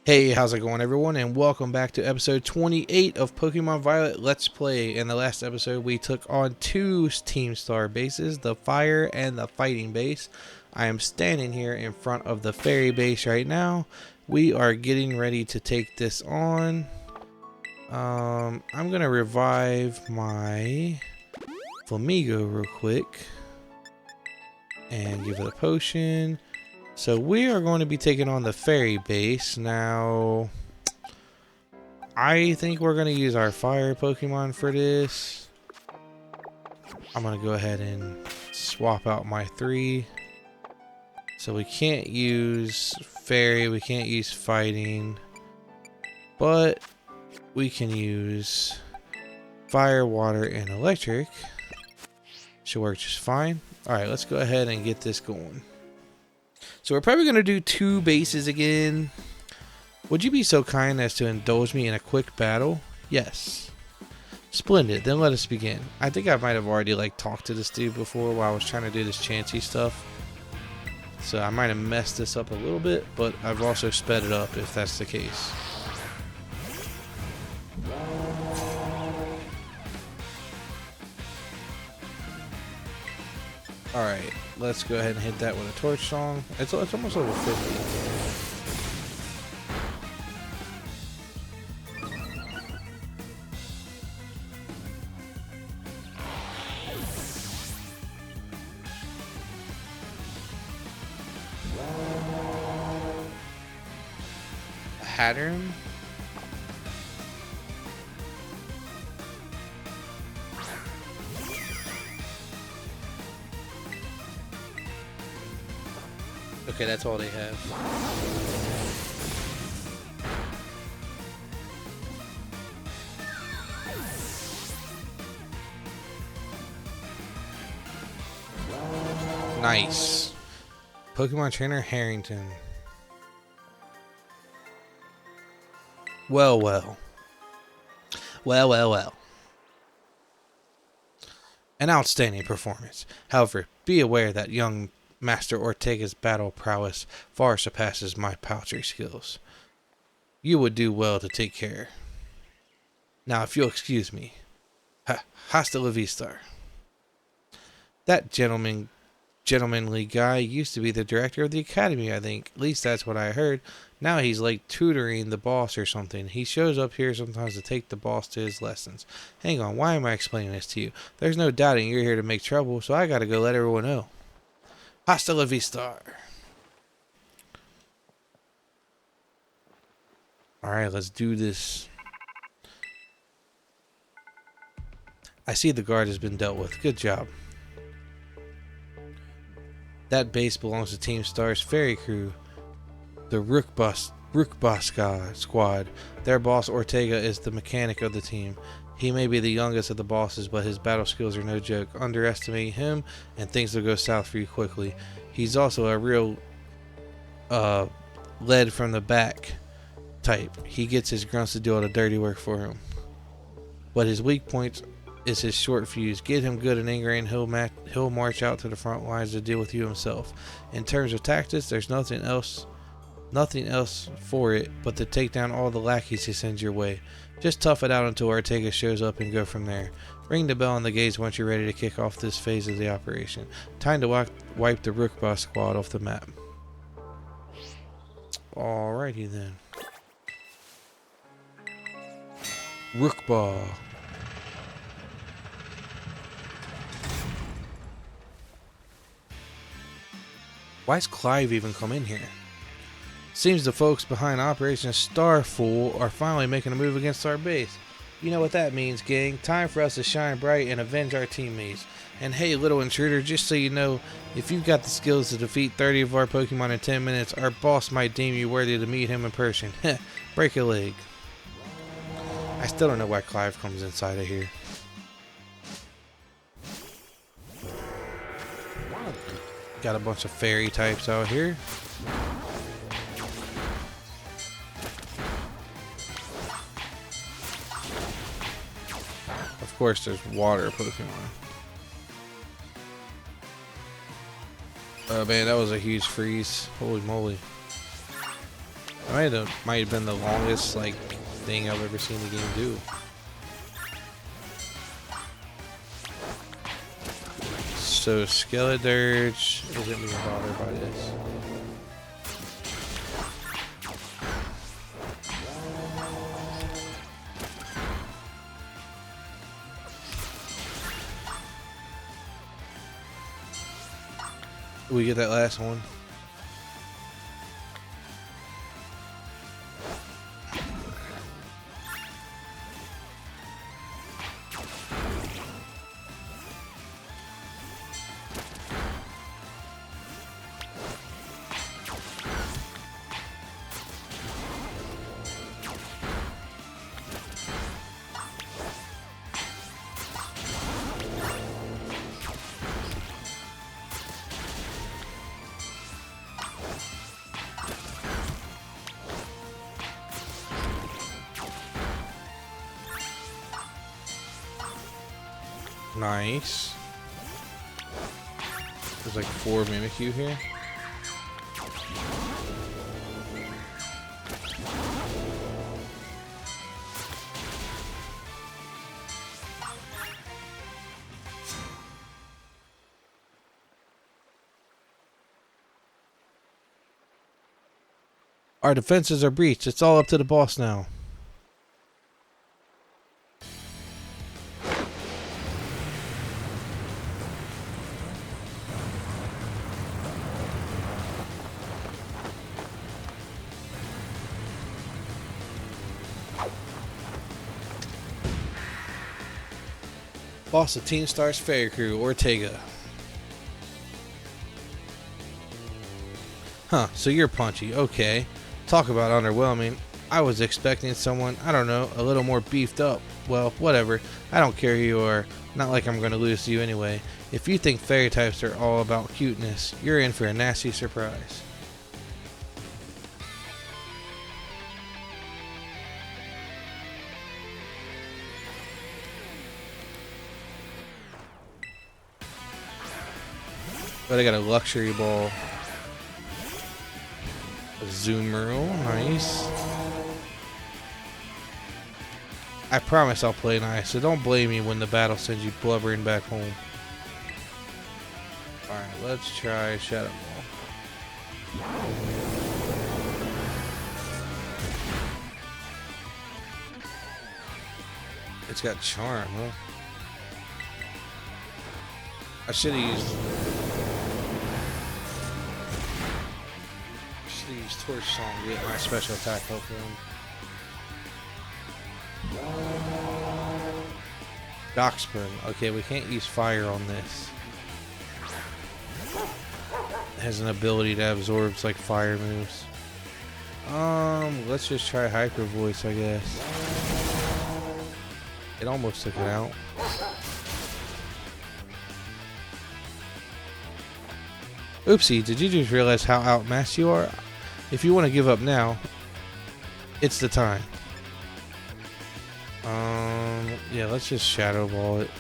Hey, how's it going everyone, and welcome back to episode 28 of Pokemon Violet Let's Play. In the last episode we took on two Team Star bases, the Fire and the Fighting base. I am standing here in front of the Fairy base right now. We are getting ready to take this on. I'm going to revive my Flamigo real quick and give it a potion. So we are going to be taking on the Fairy base. Now, I think we're going to use our Fire Pokemon for this. I'm going to go ahead and swap out my three. So we can't use Fairy, we can't use Fighting, but we can use Fire, Water, and Electric. Should work just fine. Alright, let's go ahead and get this going. So we're probably going to do two bases again. Would you be so kind as to indulge me in a quick battle? Yes. Splendid, then let us begin. I think I might have already talked to this dude before while I was trying to do this Chansey stuff. So I might have messed this up a little bit, but I've also sped it up if that's the case. Alright, let's go ahead and hit that with a Torch Song. It's almost level 50. Pattern. Okay, that's all they have. Nice. Pokemon Trainer Harrington. Well. An outstanding performance. However, be aware that young Master Ortega's battle prowess far surpasses my paltry skills. You would do well to take care. Now, if you'll excuse me. Hasta la vista. That gentlemanly guy used to be the director of the academy, I think. At least that's what I heard. Now he's tutoring the boss or something. He shows up here sometimes to take the boss to his lessons. Hang on, why am I explaining this to you? There's no doubting you're here to make trouble, so I gotta go let everyone know. Hasta la vista. Alright, let's do this. I see the guard has been dealt with. Good job. That base belongs to Team Star's Fairy Crew, the Rookbus squad. Their boss Ortega is the mechanic of the team. He may be the youngest of the bosses, but his battle skills are no joke. Underestimate him and things will go south for you quickly. He's also a real lead from the back type. He gets his grunts to do all the dirty work for him. But his weak points is his short fuse. Get him good and angry and he'll march out to the front lines to deal with you himself. In terms of tactics, there's nothing else for it but to take down all the lackeys he sends your way. Just tough it out until Ortega shows up and go from there. Ring the bell on the gates once you're ready to kick off this phase of the operation. Time to wipe the Rookbus squad off the map. Alrighty then. Rookball. Why's Clive even come in here? Seems the folks behind Operation Starfall are finally making a move against our base. You know what that means, gang. Time for us to shine bright and avenge our teammates. And hey, little intruder, just so you know, if you've got the skills to defeat 30 of our Pokemon in 10 minutes, our boss might deem you worthy to meet him in person. Heh, break a leg. I still don't know why Clive comes inside of here. Got a bunch of fairy types out here. Of course, there's water Pokemon. Oh man, that was a huge freeze. Holy moly. Might have been the longest like thing I've ever seen the game do. So Skeledirge isn't being bothered by this. We get that last one. Nice. There's like 4 Mimikyu here. Our defenses are breached. It's all up to the boss now. Boss of Team Star's Fairy Crew, Ortega. Huh, so you're punchy. Okay. Talk about underwhelming. I was expecting someone, I don't know, a little more beefed up. Well, whatever. I don't care who you are. Not like I'm going to lose to you anyway. If you think fairy types are all about cuteness, you're in for a nasty surprise. But I got a luxury ball. A Zoomerl, nice. I promise I'll play nice, so don't blame me when the battle sends you blubbering back home. Alright, let's try Shadow Ball. It's got charm, huh? I should have used Torch Song to get my special attack help him. Dockspin. Okay, we can't use fire on this. It has an ability that absorbs like fire moves. Let's just try Hyper Voice, I guess. It almost took it out. Oopsie, did you just realize how outmatched you are? If you want to give up now, it's the time. Yeah, let's just Shadow Ball it.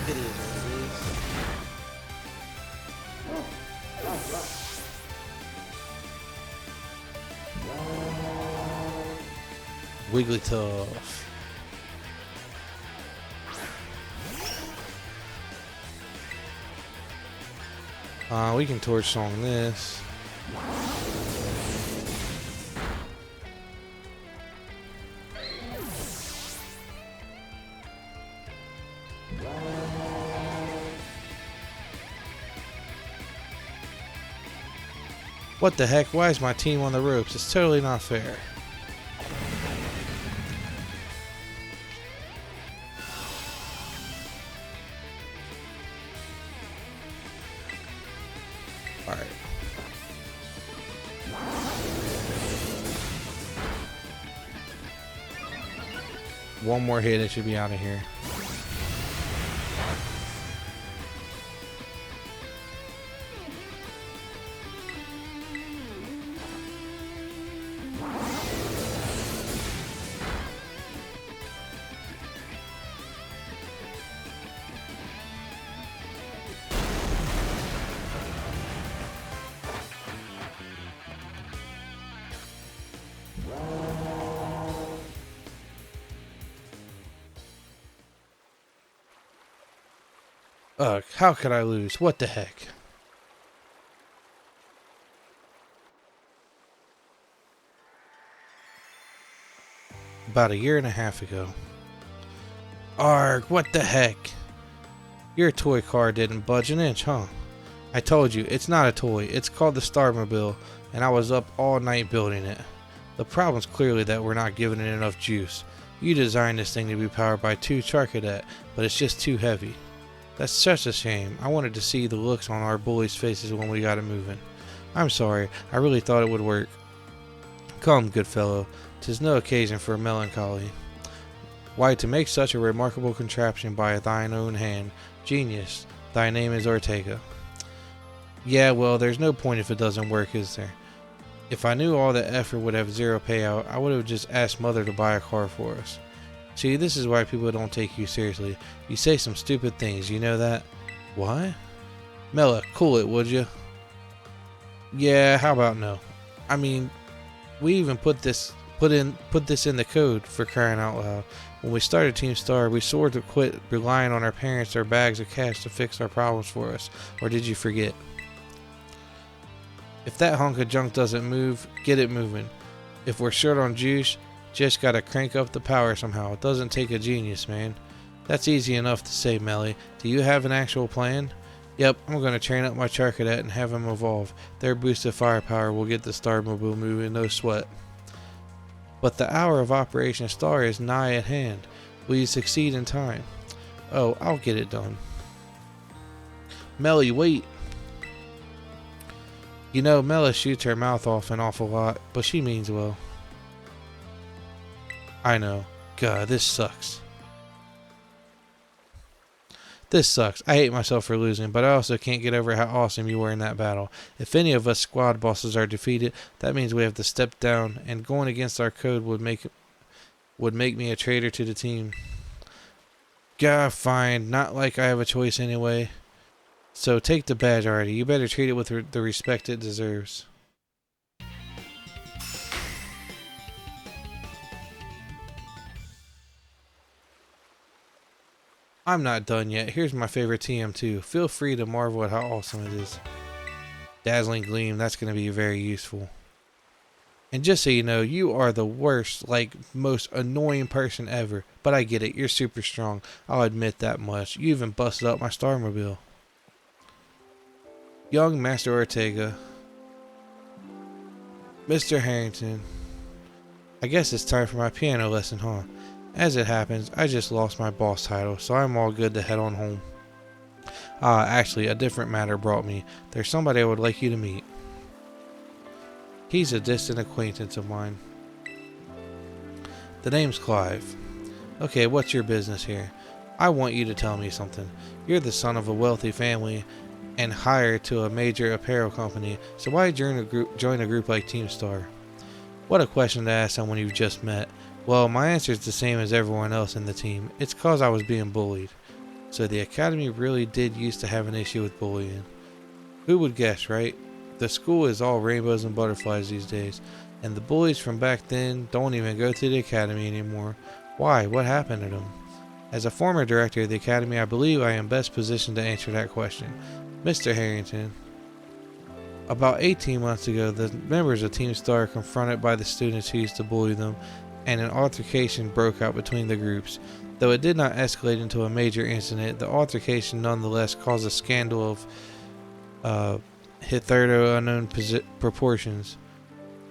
It is what it is. Wigglytuff. We can Torch Song this. What the heck? Why is my team on the ropes? It's totally not fair. Alright. One more hit, it should be out of here. Ugh, how could I lose? What the heck? About a year and a half ago. Arg, what the heck? Your toy car didn't budge an inch, huh? I told you, it's not a toy. It's called the Starmobile, and I was up all night building it. The problem's clearly that we're not giving it enough juice. You designed this thing to be powered by 2 Charcadet, but it's just too heavy. That's such a shame. I wanted to see the looks on our bullies' faces when we got it moving. I'm sorry, I really thought it would work. Come, good fellow, 'tis no occasion for melancholy. Why, to make such a remarkable contraption by thine own hand, genius, thy name is Ortega. Yeah, well, there's no point if it doesn't work, is there? If I knew all that effort would have zero payout, I would have just asked Mother to buy a car for us. See, this is why people don't take you seriously. You say some stupid things, you know that? What? Mela, cool it, would you? Yeah, how about no? I mean, we even put this in the code, for crying out loud. When we started Team Star, we swore to quit relying on our parents or bags of cash to fix our problems for us. Or did you forget? If that hunk of junk doesn't move, get it moving. If we're short on juice, just gotta crank up the power somehow. It doesn't take a genius, man. That's easy enough to say, Melly. Do you have an actual plan? Yep, I'm gonna train up my Charcadet and have them evolve. Their boosted firepower will get the Starmobile moving, no sweat. But the hour of Operation Star is nigh at hand. Will you succeed in time? Oh, I'll get it done. Melly, wait. You know, Mela shoots her mouth off an awful lot, but she means well. I know. God, this sucks. This sucks. I hate myself for losing, but I also can't get over how awesome you were in that battle. If any of us squad bosses are defeated, that means we have to step down, and going against our code would make me a traitor to the team. Gah, fine. Not like I have a choice anyway. So take the badge already. You better treat it with the respect it deserves. I'm not done yet. Here's my favorite TM2. Feel free to marvel at how awesome it is. Dazzling Gleam, that's going to be very useful. And just so you know, you are the worst, like, most annoying person ever. But I get it, you're super strong. I'll admit that much. You even busted up my Starmobile. Young Master Ortega. Mr. Harrington. I guess it's time for my piano lesson, huh? As it happens, I just lost my boss title, so I'm all good to head on home. Actually, a different matter brought me. There's somebody I would like you to meet. He's a distant acquaintance of mine. The name's Clive. Okay, what's your business here? I want you to tell me something. You're the son of a wealthy family and hired to a major apparel company, so why join a group like Team Star? What a question to ask someone you've just met. Well, my answer is the same as everyone else in the team. It's cause I was being bullied. So the academy really did used to have an issue with bullying. Who would guess, right? The school is all rainbows and butterflies these days, and the bullies from back then don't even go to the academy anymore. Why? What happened to them? As a former director of the academy, I believe I am best positioned to answer that question. Mr. Harrington. About 18 months ago, the members of Team Star were confronted by the students who used to bully them, and an altercation broke out between the groups. Though it did not escalate into a major incident, the altercation nonetheless caused a scandal of hitherto unknown proportions.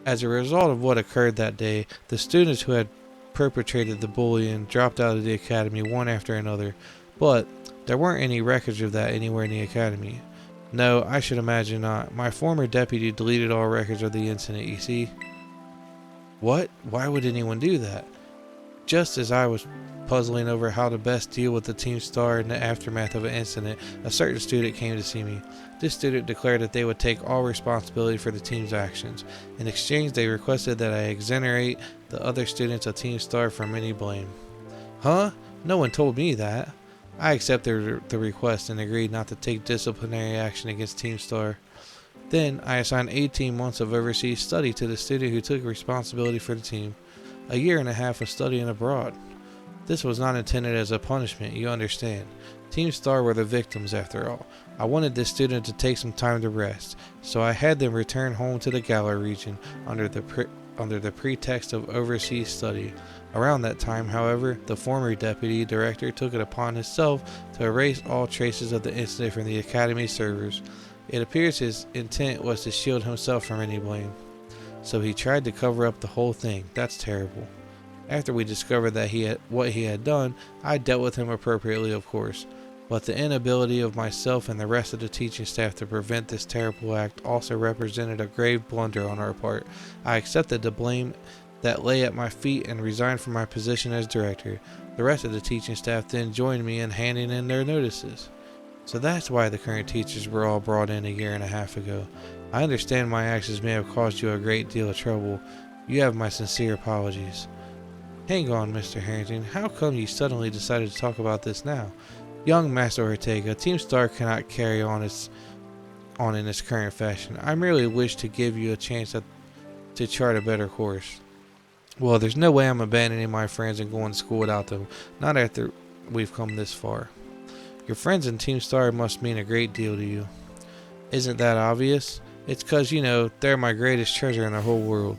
As a result of what occurred that day, the students who had perpetrated the bullying dropped out of the academy one after another, but there weren't any records of that anywhere in the academy. No, I should imagine not. My former deputy deleted all records of the incident, you see. What? Why would anyone do that? Just as I was puzzling over how to best deal with the Team Star in the aftermath of an incident, a certain student came to see me. This student declared that they would take all responsibility for the team's actions. In exchange, they requested that I exonerate the other students of Team Star from any blame. Huh? No one told me that. I accepted the request and agreed not to take disciplinary action against Team Star. Then I assigned 18 months of overseas study to the student who took responsibility for the team. A year and a half of studying abroad. This was not intended as a punishment, you understand. Team Star were the victims after all. I wanted this student to take some time to rest, so I had them return home to the Galar region under the pretext of overseas study. Around that time, however, the former deputy director took it upon himself to erase all traces of the incident from the Academy servers. It appears his intent was to shield himself from any blame. So he tried to cover up the whole thing. That's terrible. After we discovered that what he had done, I dealt with him appropriately, of course. But the inability of myself and the rest of the teaching staff to prevent this terrible act also represented a grave blunder on our part. I accepted the blame that lay at my feet and resigned from my position as director. The rest of the teaching staff then joined me in handing in their notices. So that's why the current teachers were all brought in a year and a half ago. I understand my actions may have caused you a great deal of trouble. You have my sincere apologies. Hang on, Mr. Harrington. How come you suddenly decided to talk about this now? Young Master Ortega, Team Star cannot carry on in its current fashion. I merely wish to give you a chance to chart a better course. Well, there's no way I'm abandoning my friends and going to school without them. Not after we've come this far. Your friends in Team Star must mean a great deal to you. Isn't that obvious? It's 'cause, you know, they're my greatest treasure in the whole world.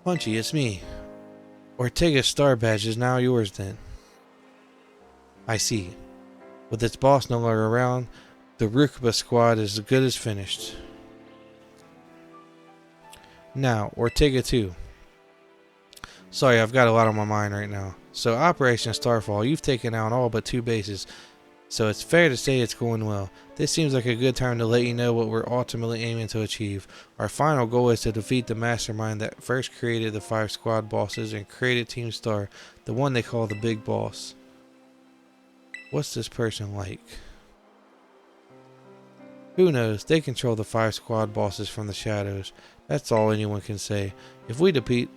Punchy, it's me. Ortega's star badge is now yours then. I see. With its boss no longer around, the Rukuba squad is as good as finished. Now, Ortega 2. Sorry, I've got a lot on my mind right now. So, Operation Starfall, you've taken out all but 2 bases. So it's fair to say it's going well. This seems like a good time to let you know what we're ultimately aiming to achieve. Our final goal is to defeat the mastermind that first created the 5 squad bosses and created Team Star, the one they call the Big Boss. What's this person like? Who knows? They control the 5 squad bosses from the shadows. That's all anyone can say. If we defeat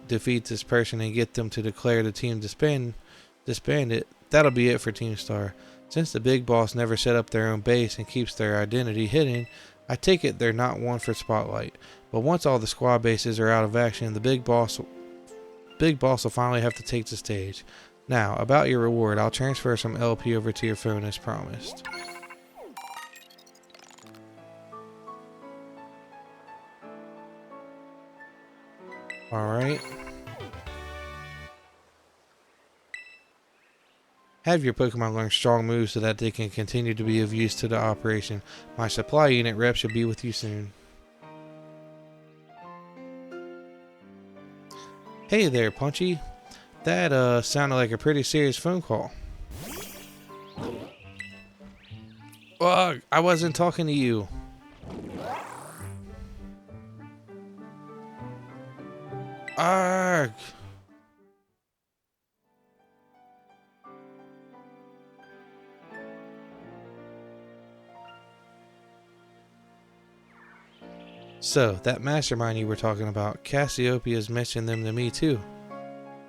this person and get them to declare the team disbanded, that'll be it for Team Star. Since the Big Boss never set up their own base and keeps their identity hidden, I take it they're not one for spotlight. But once all the squad bases are out of action, the Big Boss will finally have to take the stage. Now, about your reward, I'll transfer some LP over to your phone as promised. Alright. Have your Pokemon learn strong moves so that they can continue to be of use to the operation. My supply unit rep should be with you soon. Hey there, Punchy. That sounded like a pretty serious phone call. Ugh, I wasn't talking to you. Arg. So, that mastermind you were talking about, Cassiopeia's mentioned them to me too.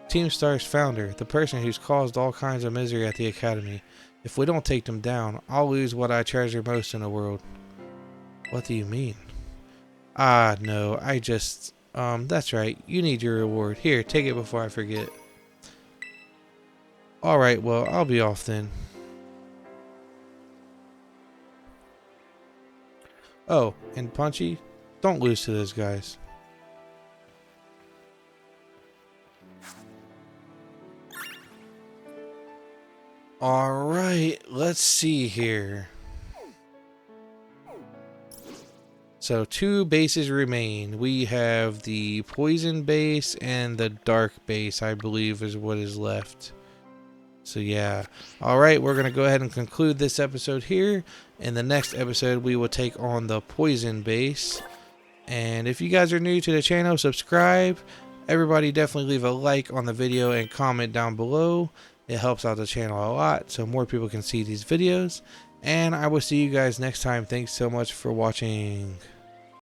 Team Star's founder, the person who's caused all kinds of misery at the Academy. If we don't take them down, I'll lose what I treasure most in the world. What do you mean? Ah, no, that's right, you need your reward. Here, take it before I forget. Alright, well, I'll be off then. Oh, and Punchy, don't lose to those guys. Alright, let's see here. So 2 bases remain. We have the poison base and the dark base, I believe, is what is left. So yeah. Alright, we're going to go ahead and conclude this episode here. In the next episode, we will take on the poison base. And if you guys are new to the channel, subscribe. Everybody definitely leave a like on the video and comment down below. It helps out the channel a lot so more people can see these videos. And I will see you guys next time. Thanks so much for watching.